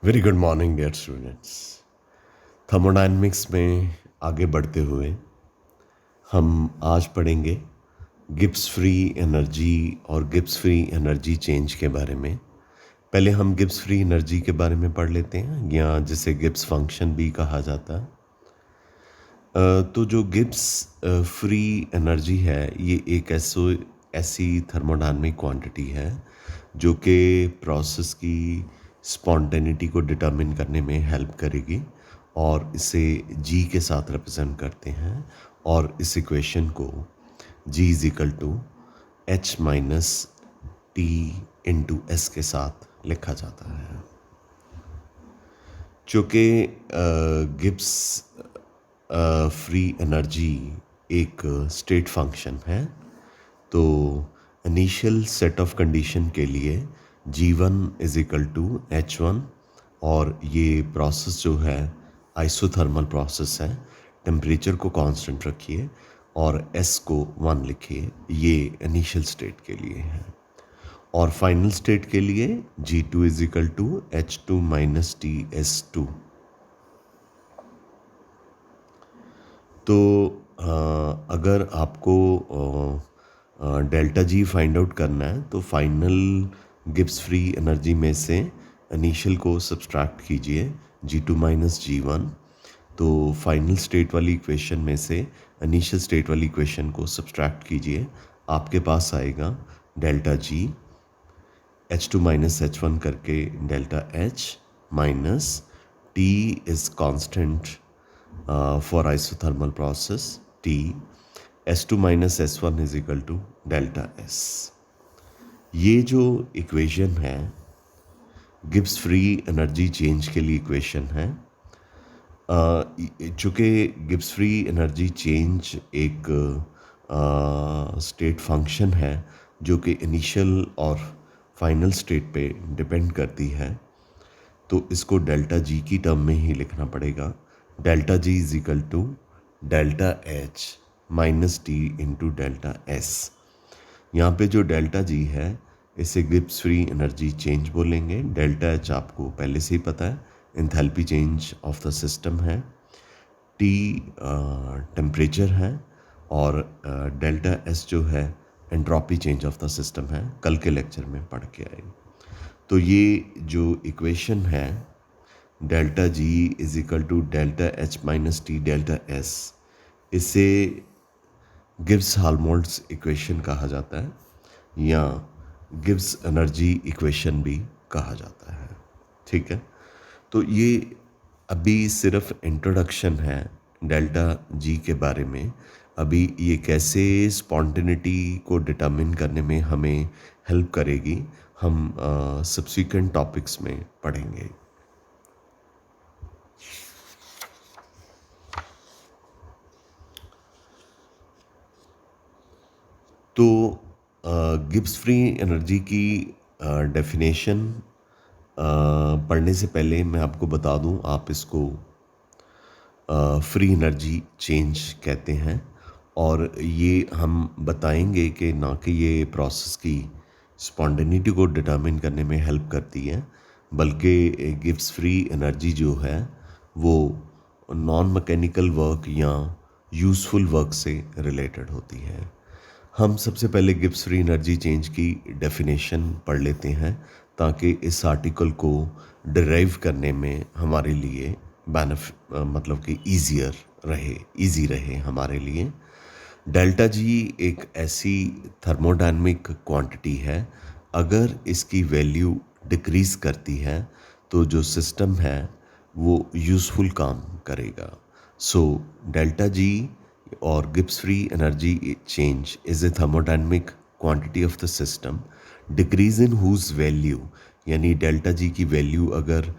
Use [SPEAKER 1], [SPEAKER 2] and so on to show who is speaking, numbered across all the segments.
[SPEAKER 1] Very good morning dear students. Thermodynamics में आगे बढ़ते हुए हम आज पढ़ेंगे गिब्स फ्री एनर्जी और गिब्स फ्री एनर्जी चेंज के बारे में। पहले हम गिब्स फ्री एनर्जी के बारे में पढ़ लेते हैं, या जिसे गिब्स फंक्शन भी कहा जाता है। तो जो गिब्स फ्री एनर्जी है, ये एक ऐसी थर्मोडायनेमिक क्वांटिटी है जो कि प्रोसेस की स्पॉन्टेनिटी को डिटरमिन करने में हेल्प करेगी, और इसे जी के साथ रिप्रेजेंट करते हैं। और इस इक्वेशन को G is equal to H minus T into S के साथ लिखा जाता है। चूँकि गिब्स फ्री एनर्जी एक स्टेट फंक्शन है, तो इनिशियल सेट ऑफ कंडीशन के लिए G1 is equal to H1, और ये प्रोसेस जो है आइसोथर्मल प्रोसेस है। टेम्परेचर को कांस्टेंट रखिए और S को 1 लिखिए, ये इनिशियल स्टेट के लिए है। और फाइनल स्टेट के लिए G2 is equal to H2 minus TS2। तो अगर आपको डेल्टा जी फाइंड आउट करना है, तो फाइनल गिब्स फ्री एनर्जी में से इनिशियल को सब्सट्रैक्ट कीजिए, G2 माइनस G1। तो फाइनल स्टेट वाली इक्वेशन में से इनिशियल स्टेट वाली इक्वेशन को सब्सट्रैक्ट कीजिए, आपके पास आएगा delta G H2 minus H1 करके delta H minus T is constant for isothermal process T, S2 minus S1 is equal to delta S। ये जो इक्वेशन है गिब्स फ्री एनर्जी चेंज के लिए इक्वेशन है। चूँकि गिब्स फ्री एनर्जी चेंज एक state function है जो कि इनिशियल और फाइनल स्टेट पे डिपेंड करती है, तो इसको डेल्टा जी की टर्म में ही लिखना पड़ेगा। Delta G is equal to delta H minus T into delta S. यहाँ पे जो डेल्टा जी है इसे गिब्स फ्री एनर्जी चेंज बोलेंगे। डेल्टा एच आपको पहले से ही पता है, enthalpy change of the system है। टी टेम्परेचर है, और डेल्टा एस जो है entropy change of the system है, कल के लेक्चर में पढ़ के आए। तो ये जो इक्वेशन है delta G is equal to delta H minus T delta S, इसे गिब्स हाल्मोल्ट्ज़ इक्वेशन कहा जाता है, या गिब्स एनर्जी इक्वेशन भी कहा जाता है। ठीक है, तो ये अभी सिर्फ इंट्रोडक्शन है डेल्टा जी के बारे में। अभी ये कैसे स्पॉन्टेनिटी को डिटरमिन करने में हमें हेल्प करेगी, हम सब्सिक्वेंट टॉपिक्स में पढ़ेंगे। तो गिब्स फ्री एनर्जी की डेफिनेशन पढ़ने से पहले मैं आपको बता दूं, आप इसको फ्री एनर्जी चेंज कहते हैं, और ये हम बताएंगे कि ना कि ये प्रोसेस की स्पॉन्टेनिटी को डिटरमिन करने में हेल्प करती है, बल्कि गिब्स फ्री एनर्जी जो है वो नॉन मैकेनिकल वर्क या यूज़फुल वर्क से रिलेटेड होती है। हम सबसे पहले गिब्स फ्री एनर्जी चेंज की डेफिनेशन पढ़ लेते हैं, ताकि इस आर्टिकल को डिराइव करने में हमारे लिए मतलब कि इजी रहे हमारे लिए। डेल्टा जी एक ऐसी थर्मोडायनेमिक क्वांटिटी है, अगर इसकी वैल्यू डिक्रीज करती है तो जो सिस्टम है वो यूज़फुल काम करेगा। सो डेल्टा जी और Gibbs free energy change is a thermodynamic quantity of the system, decrease in whose value, यानी डेल्टा जी की वैल्यू अगर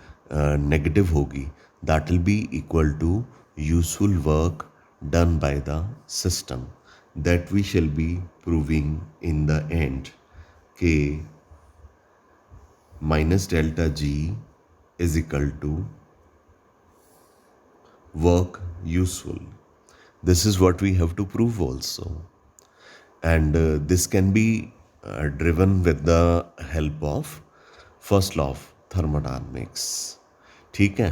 [SPEAKER 1] नेगेटिव होगी, that will be equal to useful work done by the system, that we shall be proving in the end कि minus delta G is equal to work useful. This is what we have to prove also, and this can be driven with the help of first law of thermodynamics. ठीक है,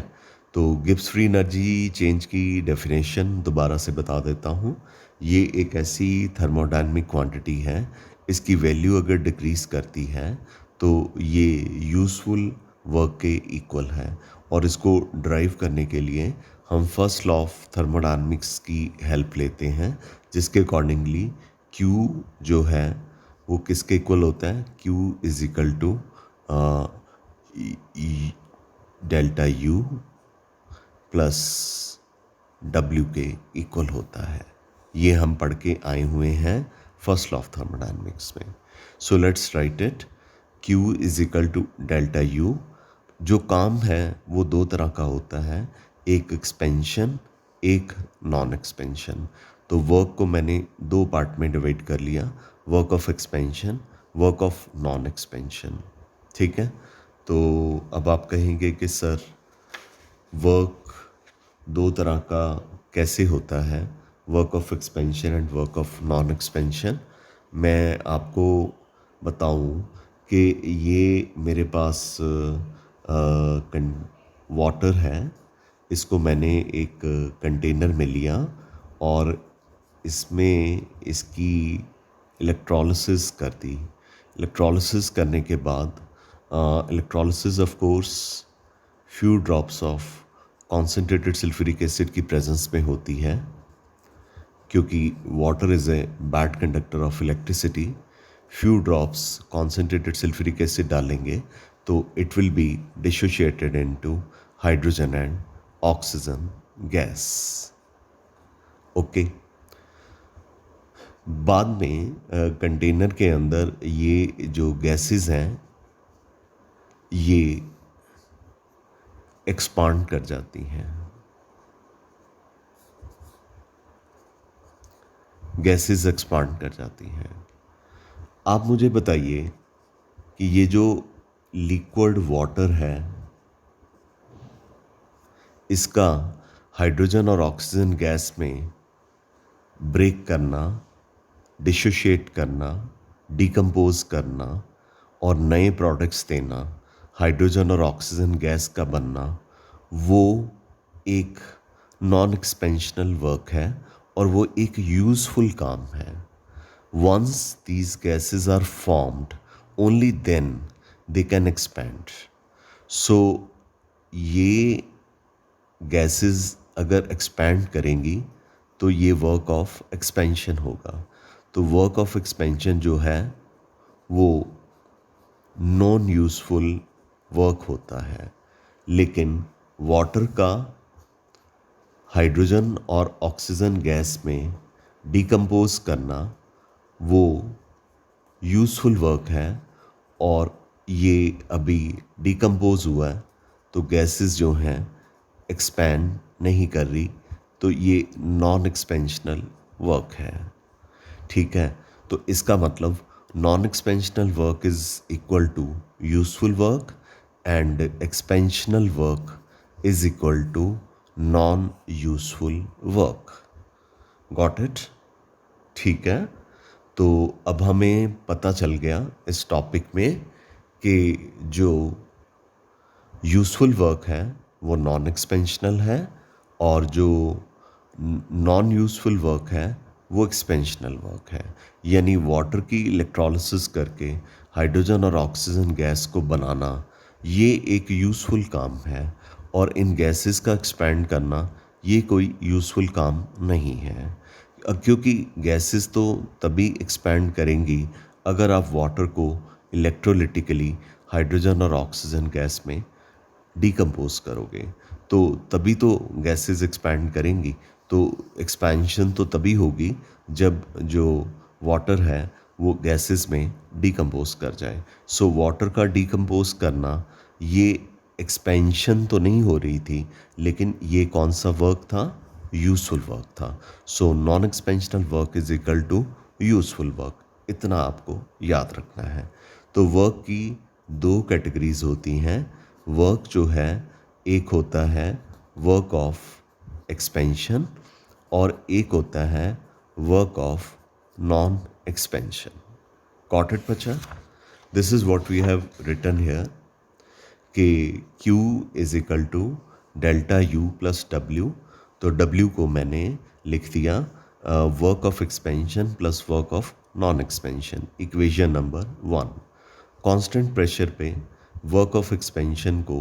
[SPEAKER 1] तो Gibbs free energy change की definition दोबारा से बता देता हूँ। ये एक ऐसी थर्मोडायनेमिक क्वांटिटी है, इसकी वैल्यू अगर डिक्रीज करती है तो ये यूज़फुल वर्क के इक्वल है। और इसको ड्राइव करने के लिए हम फर्स्ट लॉ ऑफ थर्मोडायनेमिक्स की हेल्प लेते हैं, जिसके अकॉर्डिंगली Q जो है वो किसके इक्वल होता है? Q is equal to delta U plus W के इक्वल होता है। ये हम पढ़ के आए हुए हैं फर्स्ट लॉ ऑफ थर्मोडायनेमिक्स में। So let's write it. Q is equal to delta U। जो काम है वो दो तरह का होता है, एक एक्सपेंशन, एक नॉन एक्सपेंशन। तो वर्क को मैंने दो पार्ट में डिवाइड कर लिया, work of expansion, work of non expansion. ठीक है, तो अब आप कहेंगे कि सर वर्क दो तरह का कैसे होता है, work of expansion and work of non expansion. मैं आपको बताऊं कि ये मेरे पास वाटर है, इसको मैंने एक कंटेनर में लिया और इसमें इसकी इलेक्ट्रोलिसिस कर दी। इलेक्ट्रोलिसिस करने के बाद electrolysis of course few drops of concentrated sulphuric acid की प्रेजेंस में होती है, क्योंकि water is a bad conductor of electricity. Few drops concentrated sulphuric acid डालेंगे तो it will be dissociated into hydrogen and oxygen gas. Okay, बाद में container के अंदर ये जो गैसेस हैं ये एक्सपांड कर जाती हैं, गैसेस एक्सपांड कर जाती हैं। आप मुझे बताइए कि ये जो लिक्विड वाटर है इसका हाइड्रोजन और ऑक्सीजन गैस में ब्रेक करना, डिसोशिएट करना, डिकम्पोज करना और नए प्रोडक्ट्स देना, हाइड्रोजन और ऑक्सीजन गैस का बनना, वो एक नॉन एक्सपेंशनल वर्क है और वो एक यूज़फुल काम है। Once these gases are formed, only then they can expand. So ये गैसेस अगर एक्सपैंड करेंगी तो ये वर्क ऑफ एक्सपेंशन होगा। तो वर्क ऑफ एक्सपेंशन जो है वो नॉन यूज़फुल वर्क होता है, लेकिन वाटर का हाइड्रोजन और ऑक्सीजन गैस में डिकम्पोज करना वो यूज़फुल वर्क है। और ये अभी डिकम्पोज हुआ है तो गैसेस जो हैं एक्सपैंड नहीं कर रही, तो ये नॉन एक्सपेंशनल वर्क है। ठीक है, तो इसका मतलब non expansional work is equal to useful work and expansional work is equal to non useful work. Got it? ठीक है, तो अब हमें पता चल गया इस टॉपिक में कि जो यूज़फुल वर्क है वो नॉन एक्सपेंशनल है और जो नॉन यूज़फुल वर्क है वो एक्सपेंशनल वर्क है। यानी वाटर की इलेक्ट्रोलिसिस करके हाइड्रोजन और ऑक्सीजन गैस को बनाना ये एक यूज़फुल काम है और इन गैसेस का एक्सपेंड करना ये कोई यूज़फुल काम नहीं है, क्योंकि गैसेस तो तभी एक्सपैंड करेंगी अगर आप वाटर को इलेक्ट्रोलिटिकली हाइड्रोजन और ऑक्सीजन गैस में डिकम्पोज करोगे, तो तभी तो गैसेस एक्सपैंड करेंगी। तो एक्सपेंशन तो तभी होगी जब जो वाटर है वो गैसेस में डिकम्पोज कर जाए। सो वाटर का डिकम्पोज करना ये एक्सपेंशन तो नहीं हो रही थी, लेकिन ये कौन सा वर्क था? यूज़फुल वर्क था। So non expansional work is equal to useful work, इतना आपको याद रखना है। तो वर्क की दो कैटेगरीज होती हैं। वर्क जो है एक होता है वर्क ऑफ एक्सपेंशन और एक होता है work of non expansion. Got it, बच्चा? This is what we have written here कि Q is equal to delta U plus W। तो W को मैंने लिख दिया work of expansion plus work of non expansion, equation number 1। Constant pressure पे work of expansion को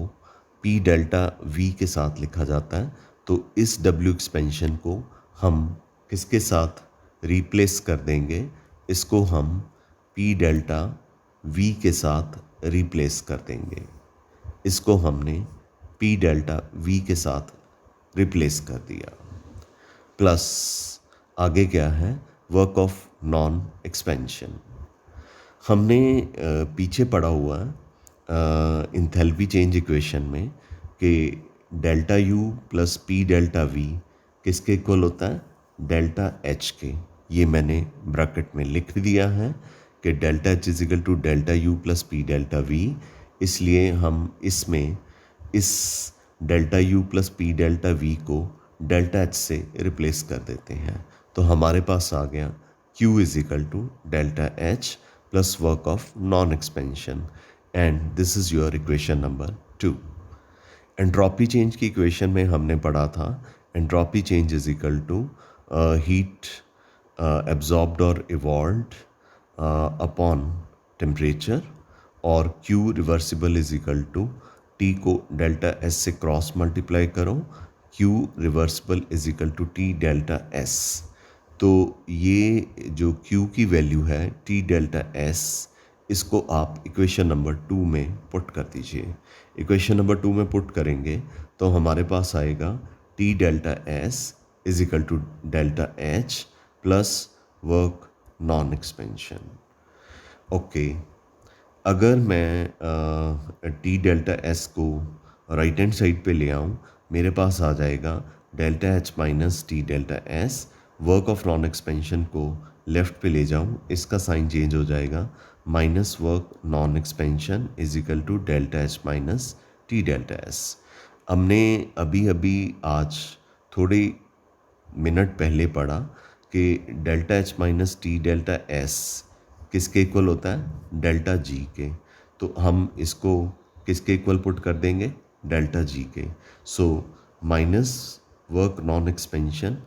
[SPEAKER 1] P delta V के साथ लिखा जाता है। तो इस W एक्सपेंशन को हम किसके साथ रिप्लेस कर देंगे? इसको हम P डेल्टा V के साथ रिप्लेस कर देंगे। इसको हमने P डेल्टा V के साथ रिप्लेस कर दिया। प्लस आगे क्या है? Work of non expansion. हमने पीछे पढ़ा हुआ है इंथैल्पी चेंज इक्वेशन में कि delta U plus P delta V किसके इक्वल होता है? डेल्टा H के। ये मैंने ब्रैकेट में लिख दिया है कि delta H is equal to delta U plus P delta V। इसलिए हम इसमें इस delta U plus P delta V को डेल्टा H से रिप्लेस कर देते हैं। तो हमारे पास आ गया Q is equal to delta H plus work of non expansion, and this is your equation number 2। Entropy change की इक्वेशन में हमने पढ़ा था entropy change is equal to heat absorbed और इवॉल्व्ड अपॉन टेम्परेचर, और Q reversible is equal to T को delta S से क्रॉस मल्टीप्लाई करो, Q reversible is equal to T delta S। तो ये जो Q की वैल्यू है T डेल्टा S, इसको आप इक्वेशन नंबर 2 में पुट कर दीजिए। इक्वेशन नंबर 2 में पुट करेंगे तो हमारे पास आएगा T delta S is equal to delta H plus work non expansion. Okay, अगर मैं T डेल्टा S को राइट हैंड साइड पे ले आऊँ, मेरे पास आ जाएगा delta H minus T delta S। Work of non expansion को लेफ्ट पे ले जाऊँ, इसका साइन चेंज हो जाएगा, minus work non expansion is equal to delta H minus T delta S। हमने अभी अभी आज थोड़े मिनट पहले पढ़ा कि delta H minus T delta S किसके इक्वल होता है? डेल्टा G के। तो हम इसको किसके इक्वल पुट कर देंगे? डेल्टा G के। So minus work non expansion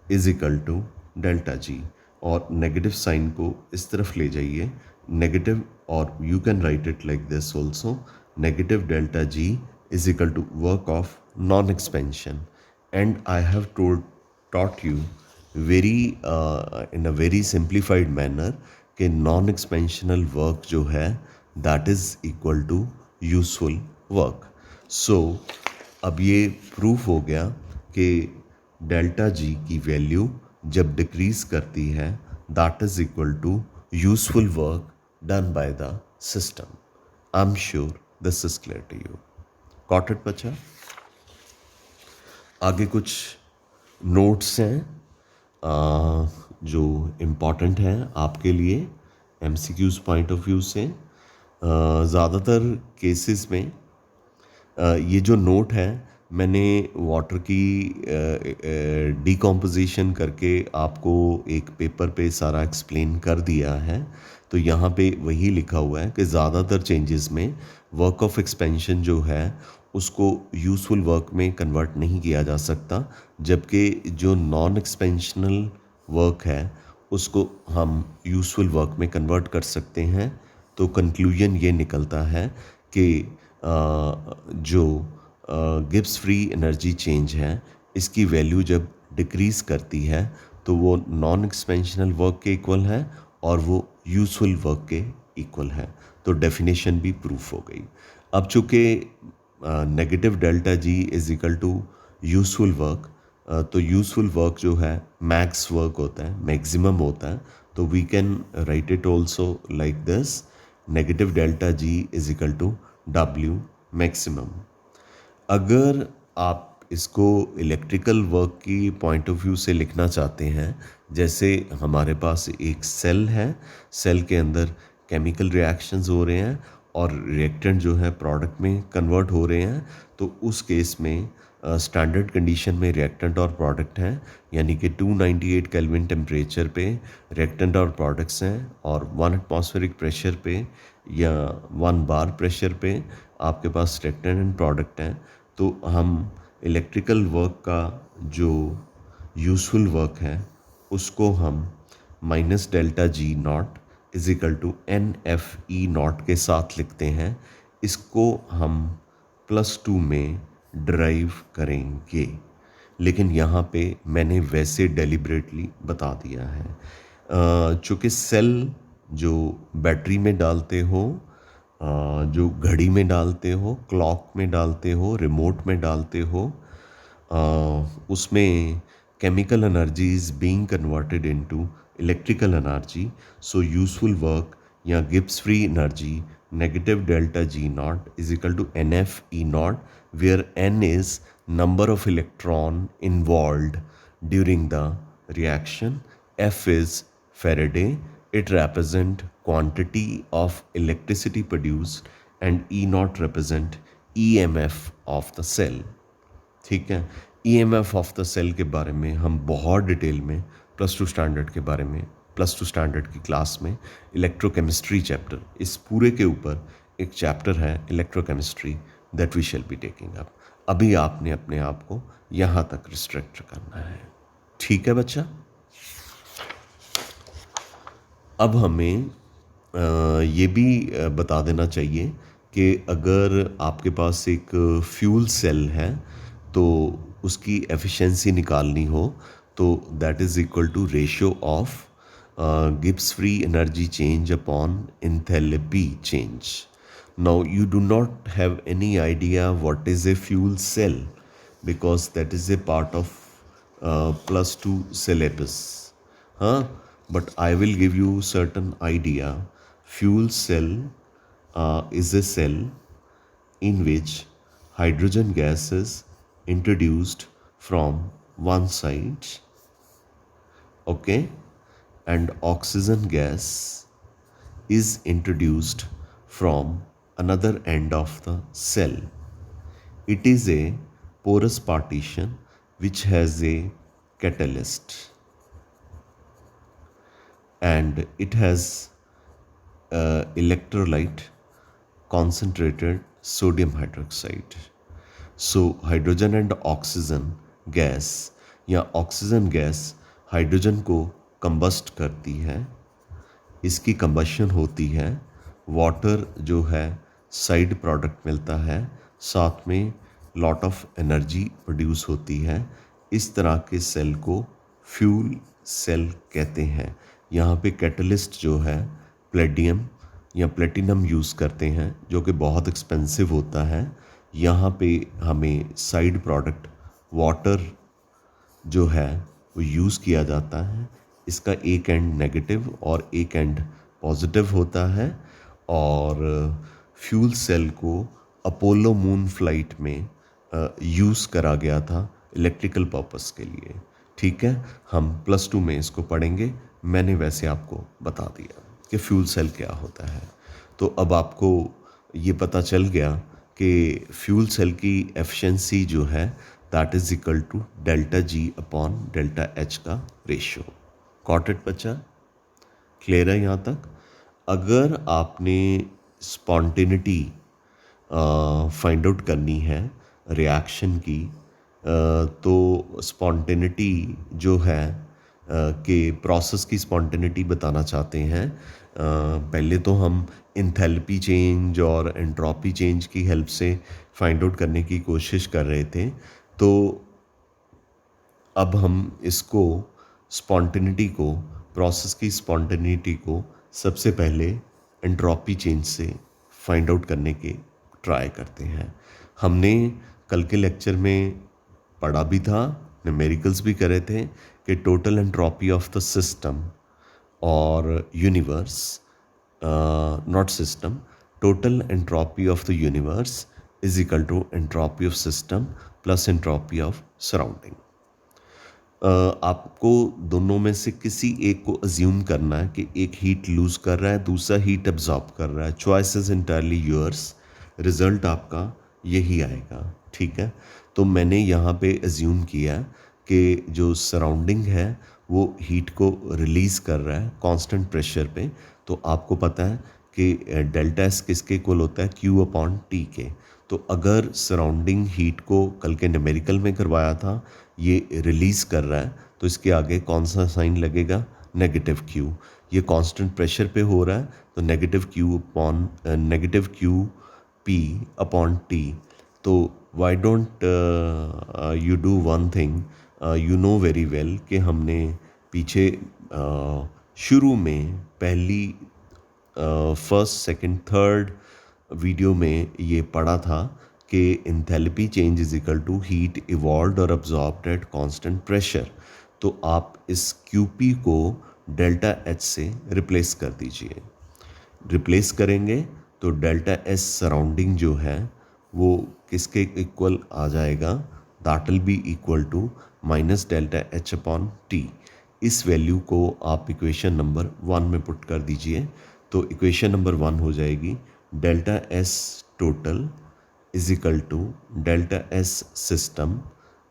[SPEAKER 1] is equal to delta G, और नेगेटिव साइन को इस तरफ ले जाइए, नेगेटिव, और you can write it like this also, negative delta G is equal to work of non expansion. And I have taught you very in a very simplified manner कि non expansional work जो है that is equal to useful work. So अब ये proof हो गया कि delta G की value जब डिक्रीज करती है that is equal to useful work done by the system. I am sure this is clear to you. Got it बच्चा? आगे कुछ नोट्स हैं जो इम्पॉर्टेंट हैं आपके लिए MCQs पॉइंट ऑफ व्यू से। ज़्यादातर केसेस में ये जो नोट है मैंने वाटर की डिकम्पोजिशन करके आपको एक पेपर पे सारा एक्सप्लेन कर दिया है। तो यहाँ पे वही लिखा हुआ है कि ज़्यादातर चेंजेस में वर्क ऑफ एक्सपेंशन जो है उसको यूज़फुल वर्क में कन्वर्ट नहीं किया जा सकता, जबकि जो नॉन एक्सपेंशनल वर्क है उसको हम यूज़फुल वर्क में कन्वर्ट कर सकते हैं। तो कंक्लूजन ये निकलता है कि जो गिब्स फ्री एनर्जी चेंज है इसकी वैल्यू जब डिक्रीज़ करती है तो वो नॉन एक्सपेंशनल वर्क के इक्वल है और वो यूज़फुल वर्क के इक्वल है। तो डेफिनेशन भी प्रूफ हो गई। अब चूँकि negative delta G is equal to useful work, तो यूज़फुल वर्क जो है मैक्स वर्क होता है, मैक्सिमम होता है। तो we can write it also like this, negative delta G is equal to W maximum. अगर आप इसको इलेक्ट्रिकल वर्क की पॉइंट ऑफ व्यू से लिखना चाहते हैं, जैसे हमारे पास एक सेल है, सेल के अंदर केमिकल रिएक्शंस हो रहे हैं और रिएक्टेंट जो है प्रोडक्ट में कन्वर्ट हो रहे हैं, तो उस केस में स्टैंडर्ड कंडीशन में रिएक्टेंट और प्रोडक्ट हैं, यानी कि 298 केल्विन टेम्परेचर पे रिएक्टेंट और प्रोडक्ट्स हैं, और 1 एटमॉस्फेरिक प्रेशर पे या 1 बार प्रेशर पे आपके पास रिएक्टेंट एंड प्रोडक्ट है, तो हम इलेक्ट्रिकल वर्क का जो यूज़फुल वर्क है उसको हम minus delta G nought is equal to n F E nought के साथ लिखते हैं। इसको हम +2 में ड्राइव करेंगे, लेकिन यहाँ पे मैंने वैसे डेलिबरेटली बता दिया है। चूँकि सेल जो बैटरी में डालते हो, जो घड़ी में डालते हो, क्लॉक में डालते हो, रिमोट में डालते हो, उसमें chemical energy is being converted into electrical energy. So useful work या Gibbs free energy negative delta G naught is equal to NF E naught, where N is number of electron involved during the reaction, F is Faraday, it represent quantity of electricity produced, and E naught represent EMF of the cell। ठीक है, EMF of the cell के बारे में हम बहुत detail में +2 standard के बारे में, +2 स्टैंडर्ड की क्लास में इलेक्ट्रोकेमिस्ट्री चैप्टर, इस पूरे के ऊपर एक चैप्टर है electrochemistry that we shall be taking up. अभी आपने अपने आप को यहाँ तक रिस्ट्रिक्ट करना है। ठीक है बच्चा। अब हमें ये भी बता देना चाहिए कि अगर आपके पास एक फ्यूल सेल है तो उसकी एफिशिएंसी निकालनी हो तो that is equal to ratio of Gibbs free energy change upon enthalpy change. Now you do not have any idea what is a fuel cell because that is a part of +2 syllabus, huh? But I will give you certain idea. Fuel cell is a cell in which hydrogen gas is introduced from one side, okay, and oxygen gas is introduced from another end of the cell. It is a porous partition which has a catalyst, and it has electrolyte concentrated sodium hydroxide. So hydrogen and oxygen gas या oxygen gas hydrogen को combust करती है, इसकी combustion होती है, water जो है side product मिलता है, साथ में लॉट ऑफ एनर्जी प्रोड्यूस होती है। इस तरह के सेल को फ्यूल सेल कहते हैं। यहाँ पे कैटलिस्ट जो है प्लेडियम या प्लेटिनम यूज़ करते हैं जो कि बहुत एक्सपेंसिव होता है। यहाँ पे हमें साइड प्रोडक्ट वाटर जो है वो यूज़ किया जाता है। इसका एक एंड नेगेटिव और एक एंड पॉजिटिव होता है, और फ्यूल सेल को अपोलो मून फ्लाइट में यूज़ करा गया था इलेक्ट्रिकल पर्पस के लिए। ठीक है, हम +2 में इसको पढ़ेंगे। मैंने वैसे आपको बता दिया कि फ्यूल सेल क्या होता है। तो अब आपको ये पता चल गया कि फ्यूल सेल की एफिशिएंसी जो है that is equal to delta G upon delta H का रेशियो। गॉट इट बच्चा? क्लियर है यहाँ तक? अगर आपने स्पॉन्टेनिटी फाइंड आउट करनी है रिएक्शन की, तो स्पॉन्टेनिटी जो है कि प्रोसेस की स्पॉन्टेनिटी बताना चाहते हैं, पहले तो हम एंथैल्पी चेंज और एंट्रोपी चेंज की हेल्प से फाइंड आउट करने की कोशिश कर रहे थे। तो अब हम इसको स्पॉन्टेनिटी को, प्रोसेस की स्पॉन्टेनिटी को सबसे पहले एंट्रोपी चेंज से फाइंड आउट करने के ट्राई करते हैं। हमने कल के लेक्चर में पढ़ा भी था, न्यूमेरिकल्स भी करे थे कि total entropy of the system और universe, not system, total entropy of the universe is equal to entropy of system plus entropy of surrounding. आपको दोनों में से किसी एक को अज्यूम करना है कि एक हीट लूज़ कर रहा है, दूसरा हीट एब्जॉर्ब कर रहा है। Choice is entirely yours, result आपका यही आएगा। ठीक है, तो मैंने यहाँ पे अज्यूम किया कि जो सराउंडिंग है वो हीट को रिलीज़ कर रहा है कांस्टेंट प्रेशर पे। तो आपको पता है कि डेल्टा एस किसके इक्वल होता है, क्यू अपॉन टी के। तो अगर सराउंडिंग हीट को कल के न्यूमेरिकल में करवाया था, ये रिलीज़ कर रहा है, तो इसके आगे कौन सा साइन लगेगा, नेगेटिव क्यू। ये कांस्टेंट प्रेशर पे हो रहा है, तो negative Q P upon T. तो why don't you do one thing, you know very well कि हमने पीछे शुरू में पहली फर्स्ट सेकंड थर्ड वीडियो में ये पढ़ा था कि enthalpy change is equal to heat evolved और अब्जॉर्ब्ड एट कांस्टेंट प्रेशर। तो आप इस क्यूपी को डेल्टा एच से रिप्लेस कर दीजिए। रिप्लेस करेंगे तो डेल्टा एस सराउंडिंग जो है वो किसके इक्वल आ जाएगा, that will be equal to minus delta H upon T. इस वैल्यू को आप इक्वेशन नंबर 1 में पुट कर दीजिए। तो इक्वेशन नंबर 1 हो जाएगी delta S total is equal to delta S system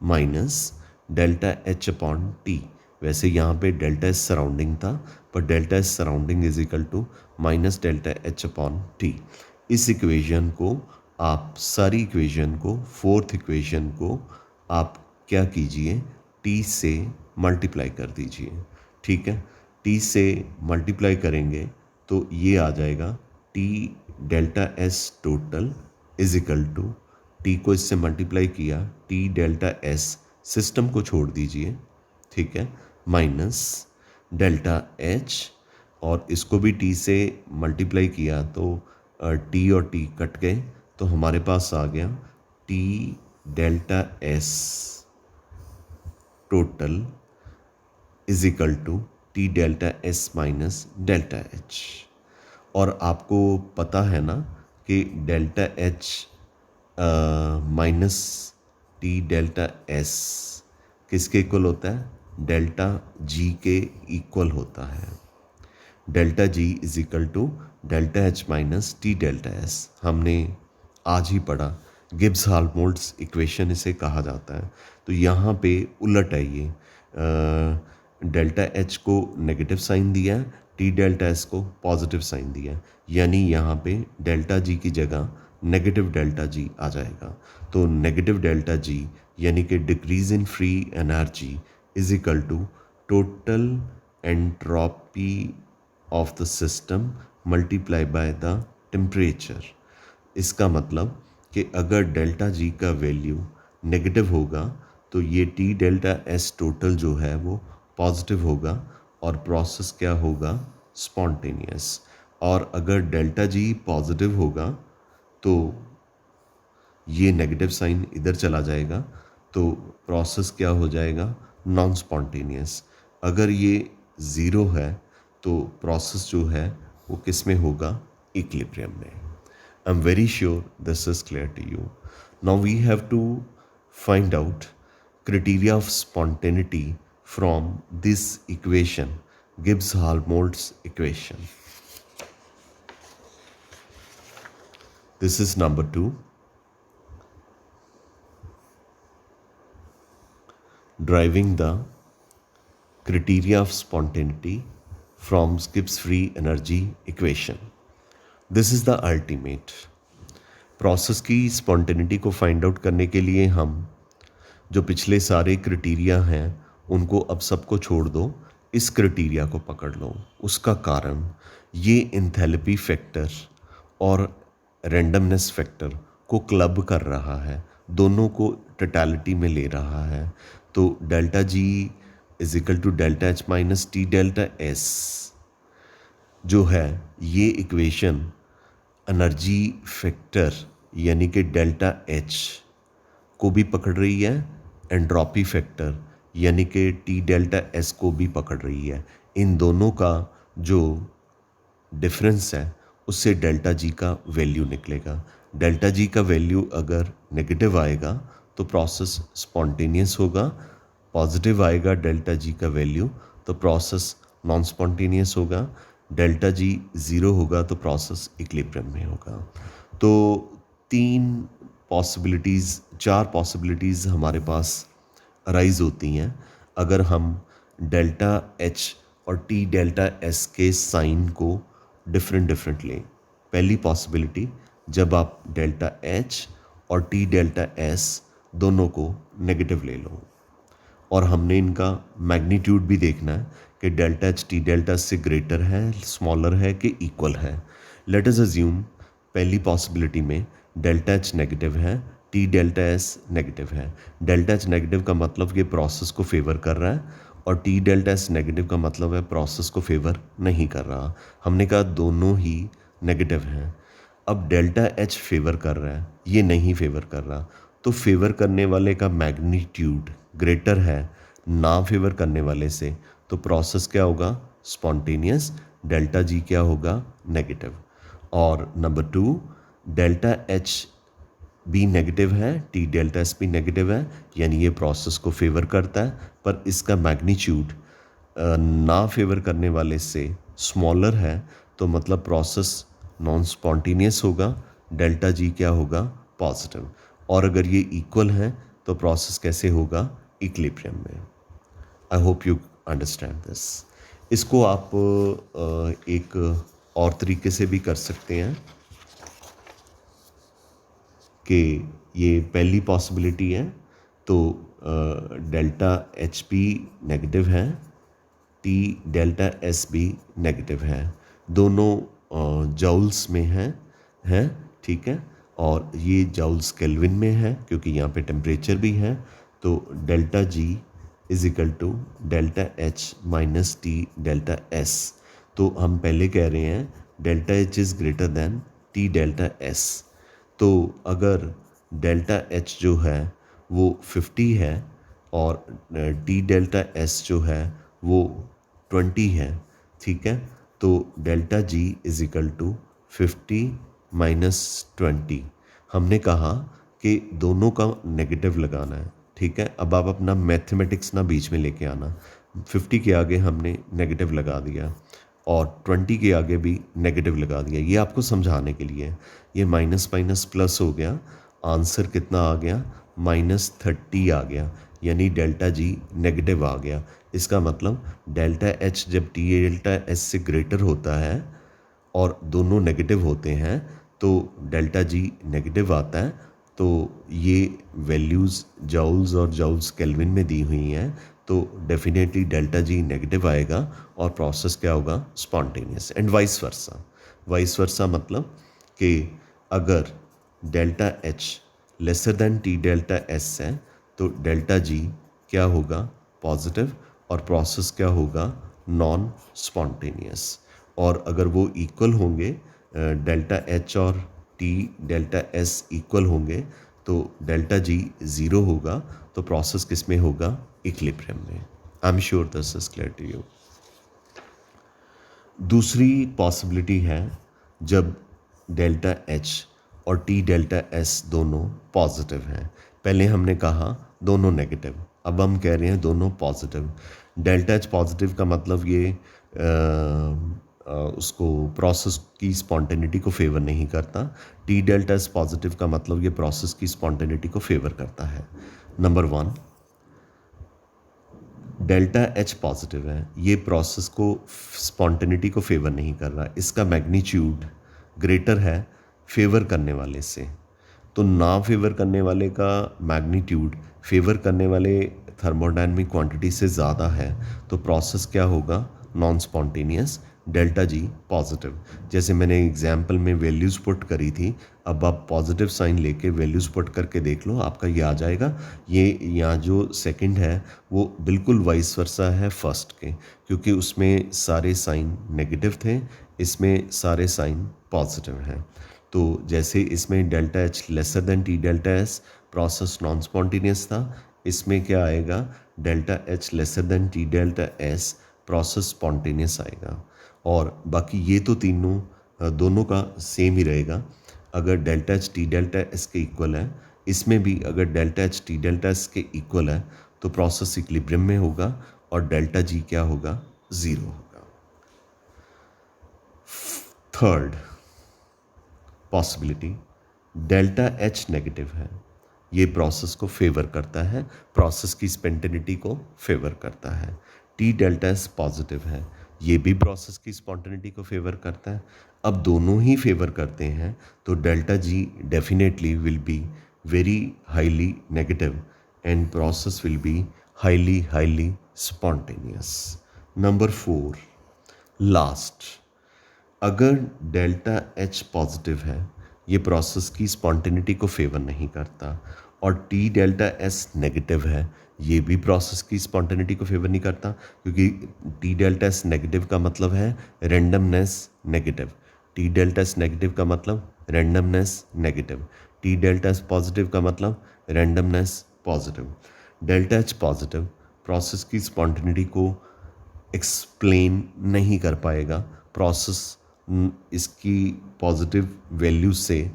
[SPEAKER 1] minus delta H upon T. वैसे यहाँ पे डेल्टा एस सराउंडिंग था, पर delta S surrounding is equal to minus delta H upon T. इस इक्वेशन को आप सारी इक्वेशन को, फोर्थ इक्वेशन को आप क्या कीजिए, टी से मल्टीप्लाई कर दीजिए। ठीक है, टी से मल्टीप्लाई करेंगे तो ये आ जाएगा T delta S total is equal to, T को इससे मल्टीप्लाई किया, टी डेल्टा एस सिस्टम को छोड़ दीजिए, ठीक है, माइनस डेल्टा एच, और इसको भी टी से मल्टीप्लाई किया तो टी और टी कट गए, तो हमारे पास आ गया T delta S total is equal to T delta S minus delta H. और आपको पता है ना कि delta H minus T delta S किसके इक्वल होता है, डेल्टा जी के इक्वल होता है। Delta G is equal to delta H minus T delta S, हमने आज ही पढ़ा, गिब्स हाल्मोल्ट्ज़ इक्वेशन इसे कहा जाता है। तो यहाँ पे उलट है, ये डेल्टा एच को नेगेटिव साइन दिया है, टी डेल्टा एस को पॉजिटिव साइन दिया है, यानी यहाँ पे डेल्टा जी की जगह नेगेटिव डेल्टा जी आ जाएगा। तो नेगेटिव डेल्टा जी यानी कि decrease in free energy is equal to total entropy of the system multiply by the temperature. इसका मतलब कि अगर डेल्टा जी का वैल्यू नेगेटिव होगा तो ये टी डेल्टा एस टोटल जो है वो पॉजिटिव होगा और प्रोसेस क्या होगा, स्पॉन्टेनियस। और अगर डेल्टा जी पॉजिटिव होगा तो ये नेगेटिव साइन इधर चला जाएगा, तो प्रोसेस क्या हो जाएगा, नॉन स्पॉन्टेनियस। अगर ये ज़ीरो है तो प्रोसेस जो है वो किस में होगा, इक्विलिब्रियम में। I am very sure this is clear to you. Now we have to find out criteria of spontaneity from this equation, Gibbs-Helmholtz equation. This is number 2. Driving the criteria of spontaneity from Gibbs free energy equation. This is the ultimate. Process की spontaneity को find out करने के लिए हम जो पिछले सारे criteria हैं उनको अब सबको छोड़ दो, इस क्राइटेरिया को पकड़ लो। उसका कारण ये एंथैल्पी फैक्टर और रैंडमनेस फैक्टर को क्लब कर रहा है, दोनों को टोटलिटी में ले रहा है। तो delta G is equal to delta H minus T delta S जो है, ये इक्वेशन एनर्जी फैक्टर यानी कि डेल्टा एच को भी पकड़ रही है, एंट्रोपी फैक्टर यानी कि टी डेल्टा एस को भी पकड़ रही है। इन दोनों का जो डिफरेंस है उससे डेल्टा जी का वैल्यू निकलेगा। डेल्टा जी का वैल्यू अगर नेगेटिव आएगा तो प्रोसेस स्पॉन्टेनियस होगा, पॉजिटिव आएगा डेल्टा जी का वैल्यू तो प्रोसेस नॉन स्पॉन्टेनियस होगा, डेल्टा जी ज़ीरो होगा तो प्रोसेस इक्विलिब्रियम में होगा। तो चार पॉसिबिलिटीज़ हमारे पास अराइज होती हैं अगर हम डेल्टा एच और टी डेल्टा एस के साइन को डिफरेंट लें। पहली पॉसिबिलिटी, जब आप डेल्टा एच और टी डेल्टा एस दोनों को नेगेटिव ले लो, और हमने इनका मैग्नीट्यूड भी देखना है कि delta H T delta S से ग्रेटर है, स्मॉलर है कि इक्वल है। लेट अस अज्यूम पहली पॉसिबिलिटी में डेल्टा एच नेगेटिव है, टी डेल्टा एस नेगेटिव है। डेल्टा एच नेगेटिव का मतलब ये प्रोसेस को फेवर कर रहा है, और टी डेल्टा एस नेगेटिव का मतलब है प्रोसेस को फेवर नहीं कर रहा। हमने कहा दोनों ही नेगेटिव हैं। अब डेल्टा एच फेवर कर रहा है, ये नहीं फेवर कर रहा, तो फेवर करने वाले का मैग्नीट्यूड ग्रेटर है ना फेवर करने वाले से, तो प्रोसेस क्या होगा, स्पॉन्टेनियस, डेल्टा जी क्या होगा, नेगेटिव। और नंबर 2, डेल्टा एच बी नेगेटिव है, टी डेल्टा एस भी नेगेटिव है, यानी ये प्रोसेस को फेवर करता है, पर इसका मैग्नीट्यूड ना फेवर करने वाले से स्मॉलर है, तो मतलब प्रोसेस नॉन स्पॉन्टेनियस होगा, डेल्टा जी क्या होगा, पॉजिटिव। और अगर ये इक्वल है तो प्रोसेस कैसे होगा, इक्विलिब्रियम में। I hope you understand this. इसको आप एक और तरीके से भी कर सकते हैं कि ये पहली पॉसिबिलिटी है, तो डेल्टा एच पी नेगेटिव है, टी डेल्टा एस भी नेगेटिव है, दोनों जूल्स में हैं, ठीक है, और ये जूल्स केल्विन में है क्योंकि यहाँ पे टेम्परेचर भी है। तो delta G is equal to delta H minus T delta S. तो हम पहले कह रहे हैं delta H is greater than T delta S. तो अगर डेल्टा एच जो है वो 50 है और टी डेल्टा एस जो है वो 20 है, ठीक है, तो delta G is equal to 50 minus 20। हमने कहा कि दोनों का नेगेटिव लगाना है, ठीक है। अब आप अपना मैथमेटिक्स ना बीच में लेके आना। 50 के आगे हमने नेगेटिव लगा दिया और 20 के आगे भी नेगेटिव लगा दिया, ये आपको समझाने के लिए। ये माइनस माइनस प्लस हो गया, आंसर कितना आ गया, -30 आ गया, यानी डेल्टा जी नेगेटिव आ गया। इसका मतलब डेल्टा एच जब टी डेल्टा एस से ग्रेटर होता है और दोनों नेगेटिव होते हैं तो डेल्टा जी नेगेटिव आता है। तो ये वैल्यूज़ जूल्स और जूल्स केल्विन में दी हुई हैं, तो डेफिनेटली डेल्टा जी नेगेटिव आएगा और प्रोसेस क्या होगा, स्पॉन्टेनियस। एंड वाइस वर्सा मतलब कि अगर delta H lesser than T delta S है तो डेल्टा जी क्या होगा, पॉजिटिव, और प्रोसेस क्या होगा, नॉन स्पॉन्टेनियस। और अगर वो इक्वल होंगे, डेल्टा एच और टी डेल्टा एस इक्वल होंगे, तो डेल्टा जी ज़ीरो होगा, तो प्रोसेस किस में होगा, इक्विलिब्रियम में। I am sure this is clear to you. दूसरी पॉसिबिलिटी है जब डेल्टा एच और टी डेल्टा एस दोनों पॉजिटिव हैं। पहले हमने कहा दोनों नेगेटिव, अब हम कह रहे हैं दोनों पॉजिटिव। डेल्टा एच पॉजिटिव का मतलब ये उसको प्रोसेस की स्पॉन्टेनिटी को फेवर नहीं करता। टी डेल्टा एस पॉजिटिव का मतलब ये प्रोसेस की स्पॉन्टेनिटी को फेवर करता है। नंबर 1, डेल्टा एच पॉजिटिव है, ये प्रोसेस को स्पॉन्टेनिटी को फेवर नहीं कर रहा, इसका मैग्नीट्यूड ग्रेटर है फेवर करने वाले से। तो ना फेवर करने वाले का मैग्नीट्यूड फेवर करने वाले थर्मोडायनेमिक क्वांटिटी से ज़्यादा है, तो प्रोसेस क्या होगा, non spontaneous, delta G positive. जैसे मैंने एग्जाम्पल में वैल्यूज़ पुट करी थी, अब आप पॉजिटिव साइन लेके वैल्यूज़ पुट करके देख लो, आपका ये आ जाएगा। ये यहाँ जो सेकंड है वो बिल्कुल वाइस वर्सा है फर्स्ट के, क्योंकि उसमें सारे साइन नेगेटिव थे, इसमें सारे साइन पॉजिटिव हैं। तो जैसे इसमें delta H lesser than T delta S, process non spontaneous था, इसमें क्या आएगा, delta H lesser than T delta S, process spontaneous आएगा। और बाकी ये तो तीनों दोनों का सेम ही रहेगा। अगर delta H T delta S के इक्वल है, इसमें भी अगर delta H T delta S के इक्वल है तो प्रोसेस इक्विलिब्रियम में होगा और डेल्टा जी क्या होगा, ज़ीरो होगा। Third possibility, delta H negative है, ये प्रोसेस को फेवर करता है, प्रोसेस की स्पॉन्टेनिटी को फेवर करता है। टी डेल्टा एस पॉजिटिव है, ये भी प्रोसेस की स्पॉन्टेनिटी को फेवर करता है। अब दोनों ही फेवर करते हैं तो delta ji definitely will be very highly negative and process will be highly spontaneous. Number 4, last, अगर डेल्टा एच पॉजिटिव है ये प्रोसेस की स्पॉन्टेनिटी को फेवर नहीं करता, और टी डेल्टा एस नेगेटिव है ये भी प्रोसेस की स्पॉन्टेनिटी को फेवर नहीं करता, क्योंकि टी डेल्टा एस नेगेटिव का मतलब है randomness negative, T delta S negative का मतलब randomness negative, T delta S positive का मतलब randomness positive. Delta H positive process की स्पॉन्टेनिटी को एक्सप्लेन नहीं कर पाएगा, प्रोसेस इसकी पॉजिटिव वैल्यू से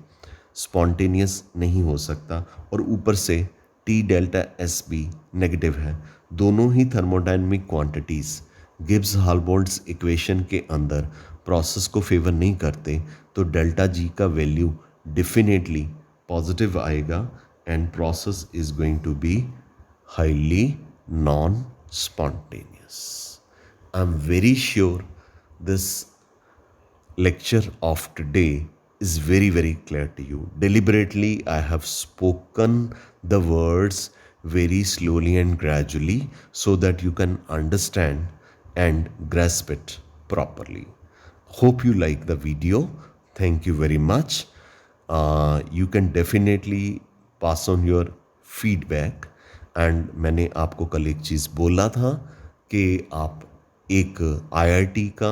[SPEAKER 1] स्पॉन्टेनियस नहीं हो सकता, और ऊपर से टी डेल्टा एस भी नेगेटिव है। दोनों ही थर्मोडायनेमिक क्वांटिटीज़ गिब्स हाल्बोल्ट्स इक्वेशन के अंदर प्रोसेस को फेवर नहीं करते, तो डेल्टा जी का वैल्यू डेफिनेटली पॉजिटिव आएगा and process is going to be highly non-spontaneous. I'm very sure this lecture of today is very clear to you. Deliberately, I have spoken the words very slowly and gradually so that you can understand and grasp it properly. Hope you like the video. Thank you very much. You can definitely pass on your feedback. And मैंने आपको कल एक चीज़ बोला था कि आप एक IIT का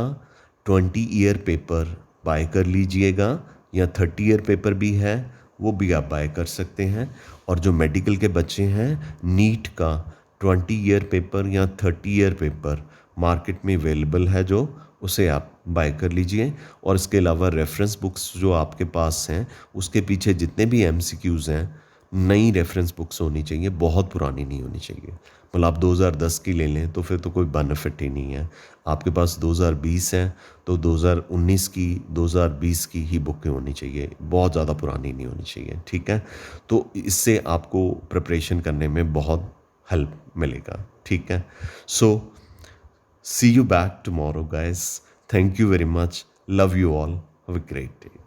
[SPEAKER 1] 20 ईयर पेपर बाय कर लीजिएगा, या 30 ईयर पेपर भी है वो भी आप बाय कर सकते हैं। और जो मेडिकल के बच्चे हैं, नीट का 20 ईयर पेपर या 30 ईयर पेपर मार्केट में अवेलेबल है, जो उसे आप बाय कर लीजिए। और इसके अलावा रेफरेंस बुक्स जो आपके पास हैं उसके पीछे जितने भी एमसीक्यूज़ हैं, नई रेफरेंस बुक्स होनी चाहिए, बहुत पुरानी नहीं होनी चाहिए। मतलब आप 2010 की ले लें तो फिर तो कोई बेनिफिट ही नहीं है। आपके पास 2020 है तो 2019 की 2020 की ही बुकें होनी चाहिए, बहुत ज़्यादा पुरानी नहीं होनी चाहिए, ठीक है। तो इससे आपको प्रिपरेशन करने में बहुत हेल्प मिलेगा, ठीक है। So see you back tomorrow guys, thank you very much, love you all, have a great day.